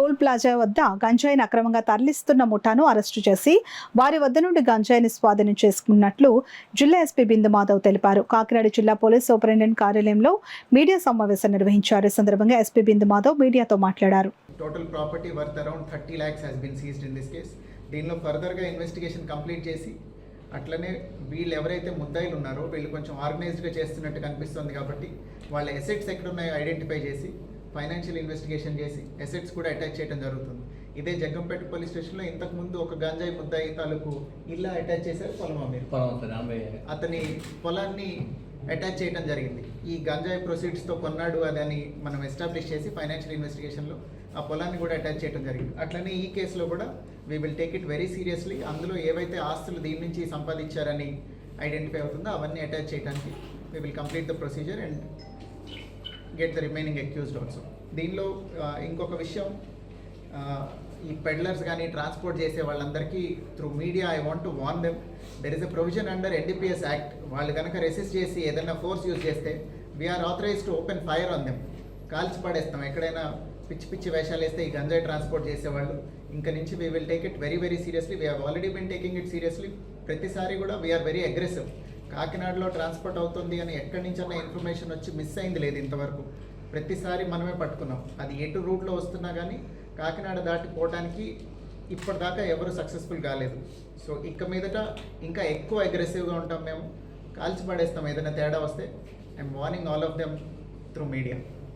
Toll plaza వద్ద గంజాయిని అక్రమంగా తరలిస్తున్న ముఠాను అరెస్టు చేసి వారి వద్ద నుండి గంజాయిని స్వాధీనం చేసుకున్నట్లు జిల్లా ఎస్పీ బిందు మాధవ్ తెలిపారు. కాకినాడ జిల్లా పోలీస్ సూపరింటెండెంట్ కార్యాలయంలో మీడియా సమావేశం నిర్వహించారు. ఈ సందర్భంగా ఎస్పీ బిందు మాధవ్ మీడియాతో మాట్లాడారు. Total property worth around 30 lakhs has been seized in this case. దీనిలో ఫర్దర్గా ఇన్వెస్టిగేషన్ కంప్లీట్ చేసి అట్లనే వీళ్ళు ఎవరైతే ముద్దాయిలు ఉన్నారో వీళ్ళు కొంచెం ఆర్గనైజ్డ్గా చేస్తున్నట్టు కనిపిస్తుంది కాబట్టి వాళ్ళ ఎసెట్స్ ఎక్కడ ఉన్నాయో ఐడెంటిఫై చేసి ఫైనాన్షియల్ ఇన్వెస్టిగేషన్ చేసి ఎసెట్స్ కూడా అటాచ్ చేయడం జరుగుతుంది. ఇదే జగ్గంపేట పోలీస్ స్టేషన్లో ఇంతకుముందు ఒక గంజాయి ముద్దాయి తాలూకు ఇల్లు అటాచ్ చేశారు. అతని పొలాన్ని అటాచ్ చేయడం జరిగింది. ఈ గంజాయి ప్రొసీడ్స్తో కొన్నాడు అదని మనం ఎస్టాబ్లిష్ చేసి ఫైనాన్షియల్ ఇన్వెస్టిగేషన్లో ఆ పొలాన్ని కూడా అటాచ్ చేయడం జరిగింది. అట్లనే ఈ కేసులో కూడా we will take it very seriously. అందులో ఏవైతే ఆస్తులు దీని నుంచి సంపాదించారని ఐడెంటిఫై అవుతుందో అవన్నీ అటాచ్ చేయడానికి we will complete the procedure and get the remaining accused also. దీనిలో ఇంకొక విషయం, ఈ పెడ్లర్స్ కానీ ట్రాన్స్పోర్ట్ చేసే వాళ్ళందరికీ through media I want to warn them, there is a provision under NDPS act. వాళ్ళు కనుక రెసిస్ట్ చేసి ఏదైనా ఫోర్స్ యూజ్ చేస్తే we are authorised to open fire on them. కాల్చి పడేస్తాం. ఎక్కడైనా పిచ్చి పిచ్చి వేషాలు వేస్తే ఈ గంజాయి ట్రాన్స్పోర్ట్ చేసేవాళ్ళు ఇంకా నుంచి we will take it very very seriously. We have already bin taking it seriously. ప్రతిసారి కూడా వీఆర్ వెరీ అగ్రెసివ్. కాకినాడలో ట్రాన్స్పోర్ట్ అవుతుంది అని ఎక్కడి నుంచన్నా ఇన్ఫర్మేషన్ వచ్చి మిస్ అయింది లేదు ఇంతవరకు. ప్రతిసారి మనమే పట్టుకున్నాం. అది ఎటు రూట్లో వస్తున్నా కానీ కాకినాడ దాటిపోవటానికి ఇప్పటిదాకా ఎవరు సక్సెస్ఫుల్ కాలేదు. సో ఇక మీదట ఇంకా ఎక్కువ అగ్రెసివ్గా ఉంటాం మేము. కాల్చి పడేస్తాం ఏదైనా తేడా వస్తే. I'm warning all of them through media.